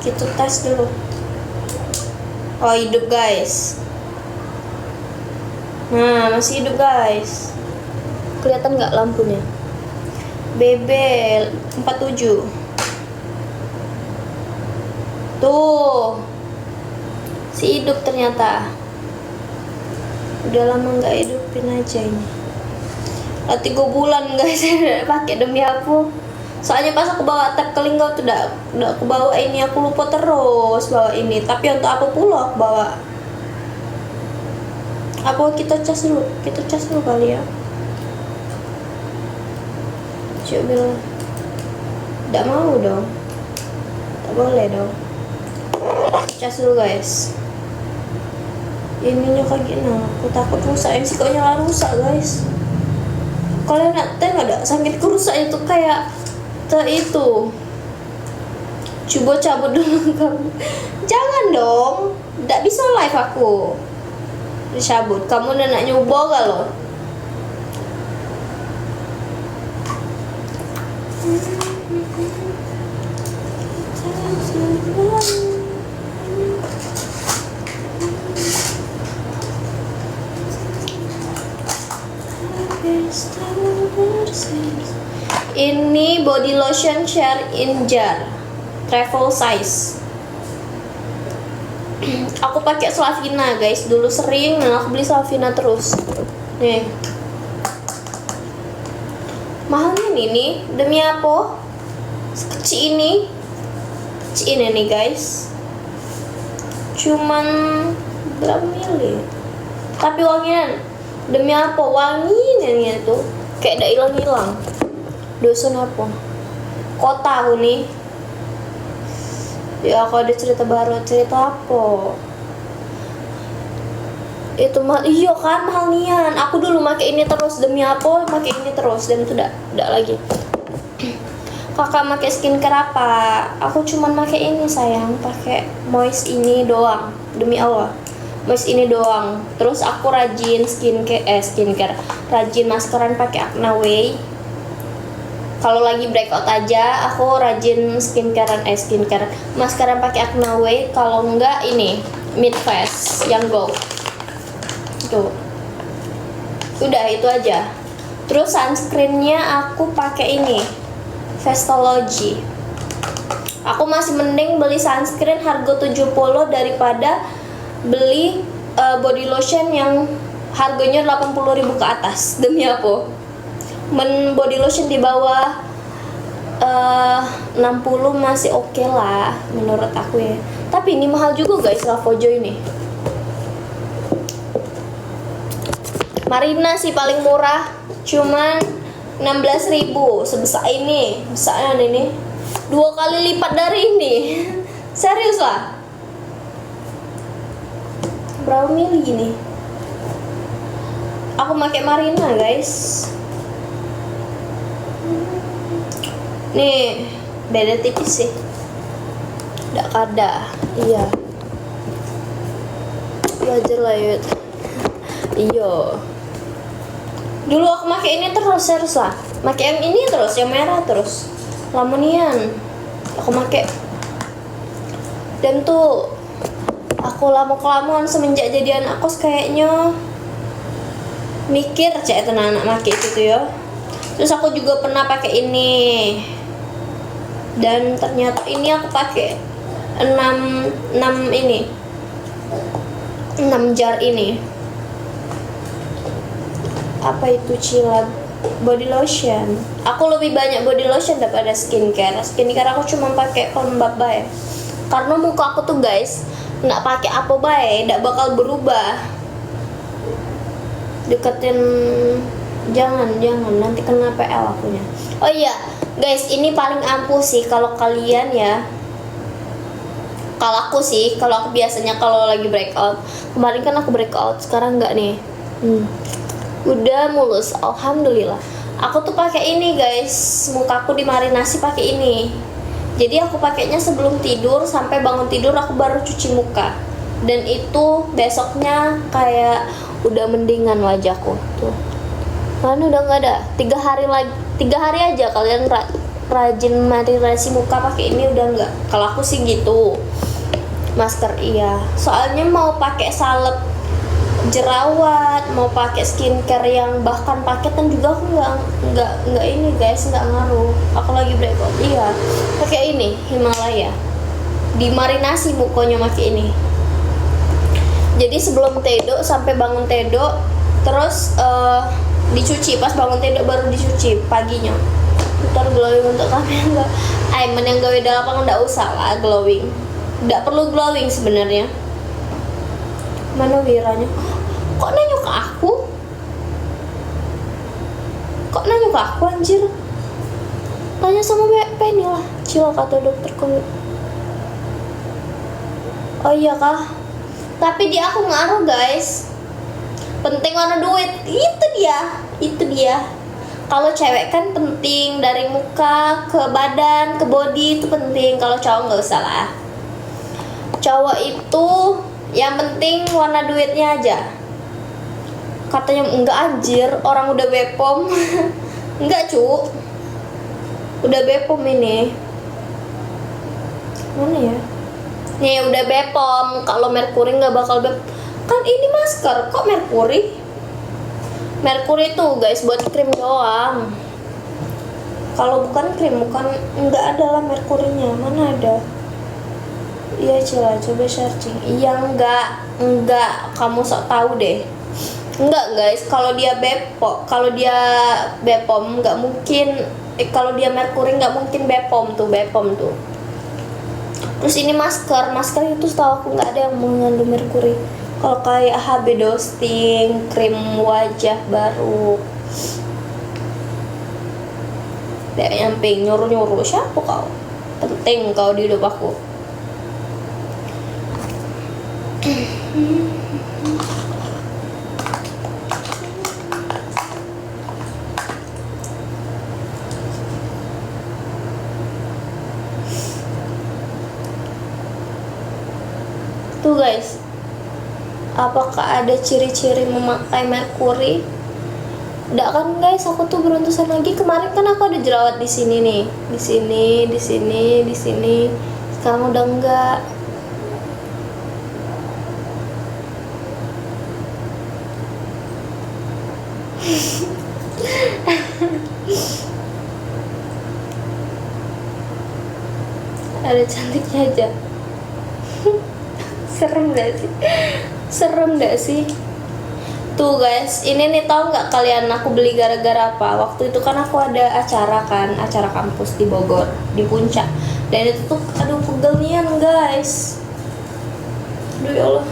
Kita tes dulu. Oh, hidup guys. Nah, masih hidup guys. Kelihatan nggak lampunya? BB 47. Tuh, si hidup ternyata. Udah lama nggak hidupin aja ini. 3 bulan guys pakai demi aku. Soalnya pas aku bawa tab ke Linggau tuh udah aku bawa ini, aku lupa terus bawa ini. Tapi untuk apa pula aku bawa? Apa kita cas dulu kali ya. Coba bilang tidak mau dong, tak boleh dong. Cas dulu guys. Ininya kayak gini, aku takut rusak. MC kok nyala rusak guys. Kalian tengok ada sakit rusak itu kayak itu. Coba cabut dulu kamu. Jangan dong, tidak bisa live aku. Dicabut, kamu udah nak nyoba gak lo? Ini body lotion share in jar travel size. Aku pakai Slavina guys, dulu sering dan aku beli Slavina terus. Nih, mahalnya nih demi apa? Sekecil ini nih guys, cuman berapa mili? Tapi wangian demi apa? Wangi nih tuh kayak udah hilang-hilang. Dosen apa? Kok tahu nih? Ya kalau ada cerita baru, cerita apa? Itu mah iya kan mahal nian. Aku dulu pakai ini terus demi apa? Pakai ini terus dan itu udah lagi. Kakak pakai skincare apa? Aku cuman pakai ini sayang, pakai moist ini doang demi Allah. Moist ini doang. Terus aku rajin skincare, rajin maskeran pakai Acne Way. Kalau lagi breakout aja aku rajin skincare maskeran pakai Acne Way. Kalau enggak ini Mid Face yang Go. Tuh. Udah itu aja. Terus sunscreennya aku pakai ini Vestology. Aku masih mending beli sunscreen harga 70 daripada beli body lotion yang harganya 80.000 ke atas. Demi apa? Body lotion di bawah 60 masih oke lah menurut aku ya. Tapi ini mahal juga guys, Lavojo ini. Marina sih paling murah, cuman 16.000 sebesar ini. Besarnya ini 2 kali lipat dari ini. Serius lah. Berapa mili gini? Aku pakai Marina guys. Nih, beda tipis sih. Nggak kada. Iya. Belajar lah yuk. Iya. Dulu aku pakai ini terus serius lah. Pakai yang ini terus, yang merah terus. Lamonian. Aku pakai. Dan tuh aku lama-kelamaan semenjak jadi anak kos kayaknya mikir cek anak pakai itu tuh ya. Terus aku juga pernah pakai ini. Dan ternyata ini aku pakai 6 ini 6 jar ini. Apa itu Cilag body lotion. Aku lebih banyak body lotion daripada skincare. Skincare aku cuma pakai pelembab bae. Karena muka aku tuh guys, nggak pakai apa bae, nggak bakal berubah. Deketin jangan nanti kena PL akunya. Oh iya guys, ini paling ampuh sih kalau kalian ya. Kalau aku biasanya kalau lagi breakout. Kemarin kan aku breakout, sekarang enggak nih. Udah mulus, alhamdulillah. Aku tuh pakai ini guys, mukaku dimarinasi pakai ini. Jadi aku pakainya sebelum tidur, sampai bangun tidur aku baru cuci muka. Dan itu besoknya kayak udah mendingan wajahku tuh. Kan udah nggak ada 3 hari aja kalian rajin marinasi muka pakai ini udah enggak. Kalau aku sih gitu. Masker iya. Soalnya mau pakai salep jerawat, mau pakai skincare yang bahkan paketan juga aku nggak ini guys, nggak ngaruh. Aku lagi breakout. Iya. Pakai ini Himalaya. Dimarinasi mukanya pakai ini. Jadi sebelum tedo sampai bangun tedo, terus dicuci, pas bangun tedo baru dicuci paginya. Ntar glowing untuk kamera. Aiman yang gawe dalam lapangan nggak usah lah glowing. Nggak perlu glowing sebenarnya. Mana Wiranya? Kok nanya ke aku? Kok nanya ke aku anjir? Tanya sama Penny lah. Cil kata dokter kulit. Oh iya kah? Tapi dia aku ngaruh guys. Penting warna duit. Itu dia. Kalau cewek kan penting dari muka ke badan ke body itu penting. Kalau cowok nggak usah lah. Cowok itu yang penting warna duitnya aja. Katanya enggak anjir, orang udah Bepom. Enggak cu, udah Bepom ini. Mana ya? Nih udah Bepom. Kalau Merkuri nggak bakal kan ini masker kok Merkuri. Merkuri tuh guys buat krim doang. Kalau bukan krim, nggak ada lah Merkurinya. Mana ada? Iya coba searching. Iya enggak kamu sok tahu deh. Enggak guys, kalau dia Bepom nggak mungkin. Kalau dia Merkuri nggak mungkin Bepom tuh. Terus ini masker itu setahu aku nggak ada yang mengandung Merkuri. Kalau kayak HB Dosting, krim wajah baru, kayak nyampe nyuruh siapa kau? Penting kau di hidup aku. Tuh guys, apakah ada ciri-ciri memakai Merkuri? Nggak kan guys, aku tuh beruntusan lagi. Kemarin kan aku ada jerawat di sini nih, di sini. Sekarang udah enggak. Ada cantiknya aja. Serem gak sih? Tuh guys, ini nih tahu nggak kalian aku beli gara-gara apa? Waktu itu kan aku ada acara kampus di Bogor, di Puncak. Dan itu tuh aduh pegelnian guys. Aduh ya Allah.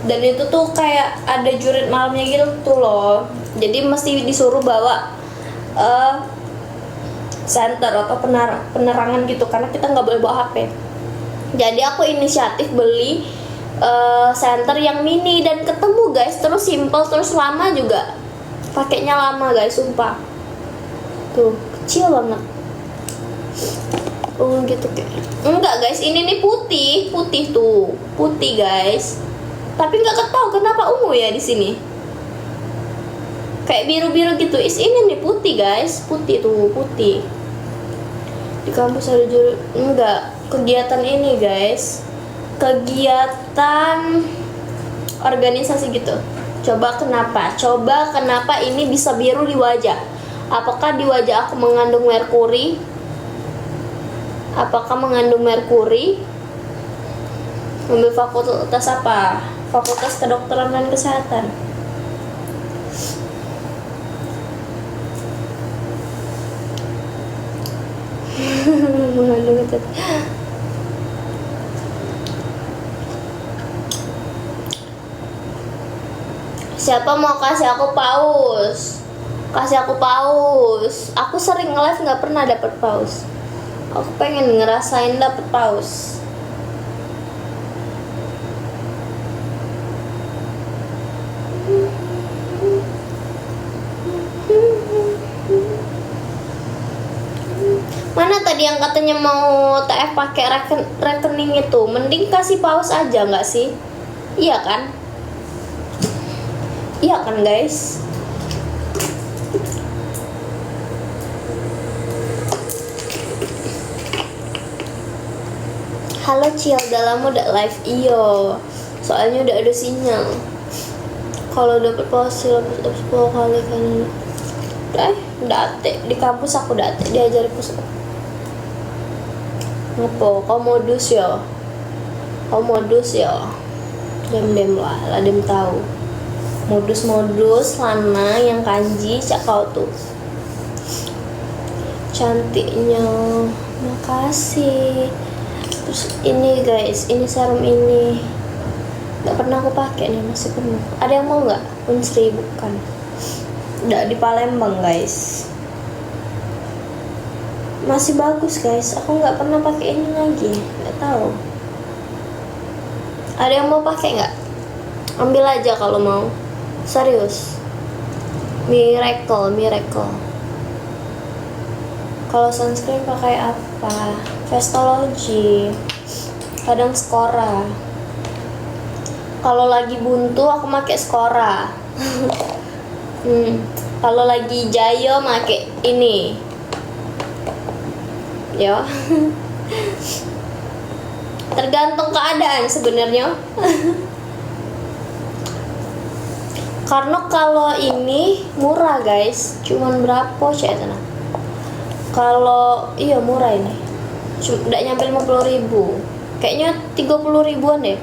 Dan itu tuh kayak ada jurit malamnya gitu tuh loh. Jadi mesti disuruh bawa center atau penerangan gitu karena kita nggak boleh bawa HP. Jadi aku inisiatif beli center yang mini dan ketemu guys, terus simple terus lama juga. Pakainya lama guys, sumpah. Tuh, kecil banget. Gitu kayak. Enggak guys, ini nih putih tuh. Putih guys. Tapi nggak ketahu kenapa ungu ya di sini. Kayak biru-biru gitu. Ini nih putih guys, putih. Di kampus ada enggak kegiatan ini guys, kegiatan organisasi gitu. Coba kenapa ini bisa biru di wajah? Apakah di wajah aku mengandung Merkuri? Ambil fakultas apa? Fakultas Kedokteran dan Kesehatan. Mengandung itu. Siapa mau kasih aku paus? Aku sering nge-live nggak pernah dapet paus. Aku pengen ngerasain dapet paus. Mana tadi yang katanya mau TF pakai rekening itu? Mending kasih paus aja nggak sih? Iya kan? Iya kan guys? Halo Cil, udah lama udah live. Iyo, soalnya udah ada sinyal. Kalau dapet fosil dapat 10 kali kan. Udah ate di kampus, aku udah ate diajari pusat. Ngapo kau modus ya? Kau modus ya? Dem lah dem tahu. Modus lana yang kanji cak kau tuh. Cantiknya, makasih. Terus ini guys, ini serum ini nggak pernah aku pakai nih, masih penuh. Ada yang mau nggak? Unsri bukan, udah di Palembang guys, masih bagus guys. Aku nggak pernah pakai ini lagi, nggak tahu. Ada yang mau pakai nggak? Ambil aja kalau mau, serius. Miracle. Kalau sunscreen pakai apa? Vestology, kadang Skora. Kalau lagi buntu aku pakai Skora. Kalau lagi jayo pakai ini. Ya. Tergantung keadaan sebenarnya. Karena kalau ini murah guys, cuman berapa cek sana? Kalau iya murah ini, udah nyampe 50.000, kayaknya 30.000-an deh.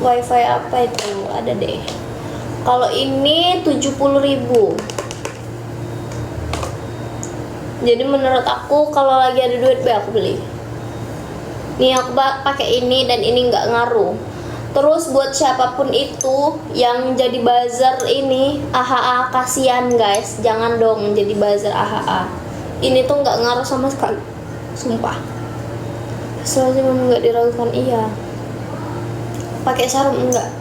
Wifi apa itu ada deh. Kalau ini 70.000. Jadi menurut aku kalau lagi ada duit aku beli. Nih aku pakai ini dan ini nggak ngaruh. Terus buat siapapun itu yang jadi buzzer ini, AHA kasihan guys, jangan dong jadi buzzer AHA. Ini tuh nggak ngaruh sama sekali, sumpah. Soalnya memang nggak diragukan. Iya, pakai serum enggak.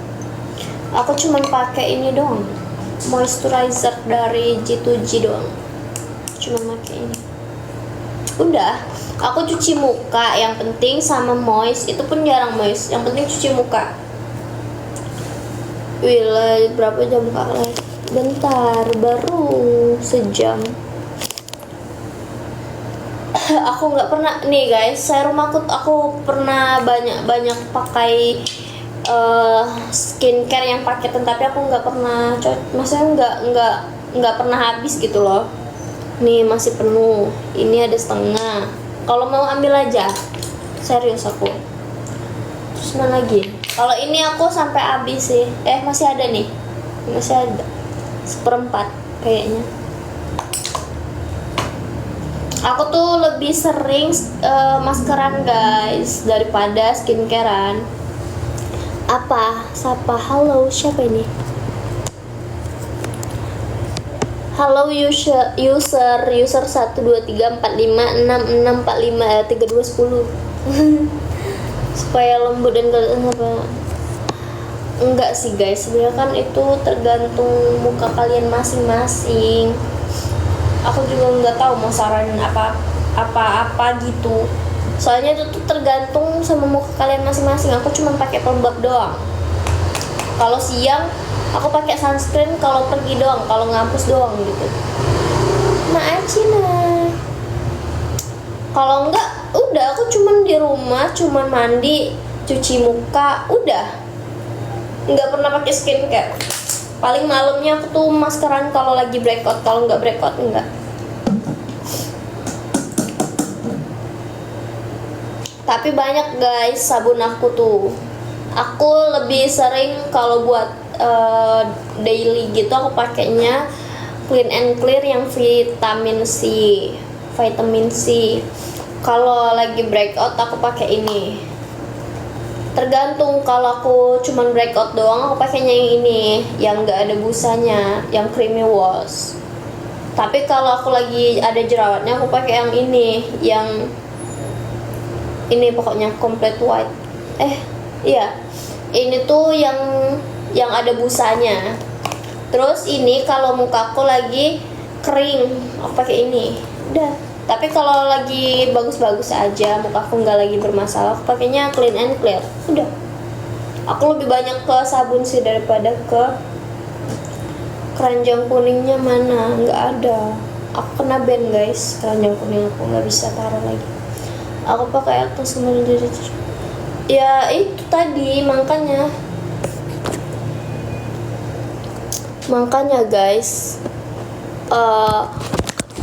Aku cuma pakai ini doang, moisturizer dari G2G doang. Cuma pakai ini. Udah, aku cuci muka yang penting sama moist, itu pun jarang moist. Yang penting cuci muka. Wih, berapa jam kali? Bentar, baru sejam. Aku nggak pernah nih guys, serum aku pernah banyak pakai skincare yang paketan, tapi aku nggak pernah maksudnya nggak pernah habis gitu loh. Nih masih penuh, ini ada setengah. Kalau mau ambil aja, serius aku. Terus mana lagi? Kalau ini aku sampai habis sih. Masih ada nih, masih ada 1/4 kayaknya. Aku tuh lebih sering maskeran guys daripada skincarean. Apa? Siapa? Halo, siapa ini? Halo user 1234566453210. Supaya lembut dan apa? Enggak sih guys, sebenarnya kan itu tergantung muka kalian masing-masing. Aku juga nggak tahu mau saranin apa gitu. Soalnya itu tuh tergantung sama muka kalian masing-masing. Aku cuma pakai pelembab doang. Kalau siang aku pakai sunscreen kalau pergi doang, kalau ngampus doang gitu. Cina. Kalau enggak, udah aku cuman di rumah, cuman mandi, cuci muka, udah. Nggak pernah pakai skincare. Paling malamnya aku tuh maskeran kalau lagi breakout, kalau nggak breakout enggak. Tapi banyak guys sabun aku tuh. Aku lebih sering kalau buat daily gitu aku pakainya Clean and Clear yang vitamin C. Kalau lagi breakout aku pakai ini. Tergantung, kalau aku cuman breakout doang aku pakainya yang ini, yang nggak ada busanya, yang creamy wash. Tapi kalau aku lagi ada jerawatnya aku pakai yang ini pokoknya complete white. Iya, ini tuh yang ada busanya. Terus ini kalau mukaku lagi kering aku pakai ini. Udah. Tapi kalau lagi bagus-bagus aja, mukaku nggak lagi bermasalah, aku pakainya Clean and Clear. Udah. Aku lebih banyak ke sabun sih daripada ke keranjang kuningnya. Mana? Nggak ada. Aku kena ban guys, keranjang kuning aku nggak bisa taruh lagi. Aku pakai Actos Sembilan Deterjen. Ya itu tadi makanya guys,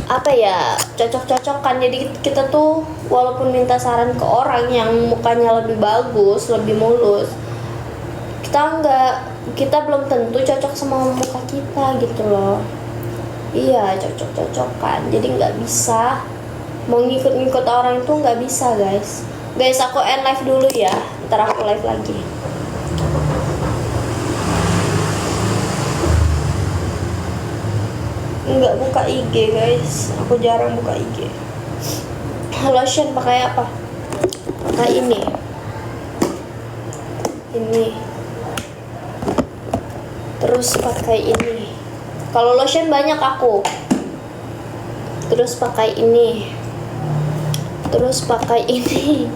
apa ya, cocok-cocokan. Jadi kita tuh walaupun minta saran ke orang yang mukanya lebih bagus, lebih mulus, kita belum tentu cocok sama muka kita gitu loh. Iya, cocok-cocokan. Jadi nggak bisa mau ngikut-ngikut orang itu, nggak bisa guys. Aku end live dulu ya, ntar aku live lagi. Nggak buka IG guys, aku jarang buka IG. Lotion pakai apa? Pakai ini. Terus pakai ini. Kalau lotion banyak aku. Terus pakai ini. Terus pakai ini.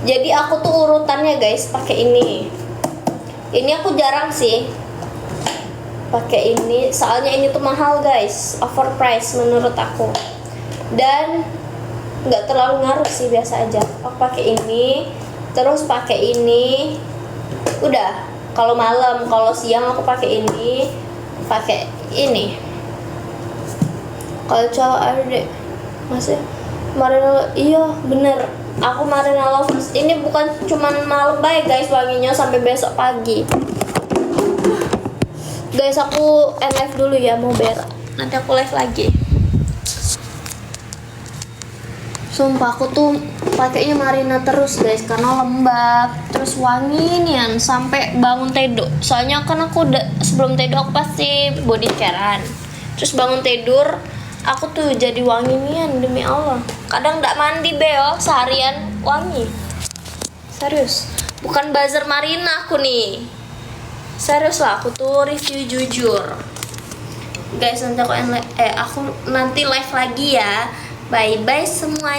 Jadi aku tuh urutannya guys pakai ini. Ini aku jarang sih pakai ini, soalnya ini tuh mahal guys, overpriced menurut aku, dan nggak terlalu ngaruh sih, biasa aja. Aku pakai ini, terus pakai ini, udah. Kalau malam, kalau siang aku pakai ini. Kalau cowok ada deh, masih Marina, iya bener. Aku Marina Lovers ini bukan cuman malam baik guys, wanginya sampai besok pagi. Guys, aku end live dulu ya, mau berak. Nanti aku live lagi. Sumpah aku tuh pakainya Marina terus guys, karena lembab, terus wangi nian sampai bangun tidur. Soalnya kan aku sebelum tidur aku pasti body carean. Terus bangun tidur aku tuh jadi wangi nian, demi Allah. Kadang nggak mandi beo, seharian wangi. Serius. Bukan buzzer Marina aku nih. Serius lah, aku tuh review jujur. Guys, nanti aku nanti live lagi ya. Bye bye semuanya.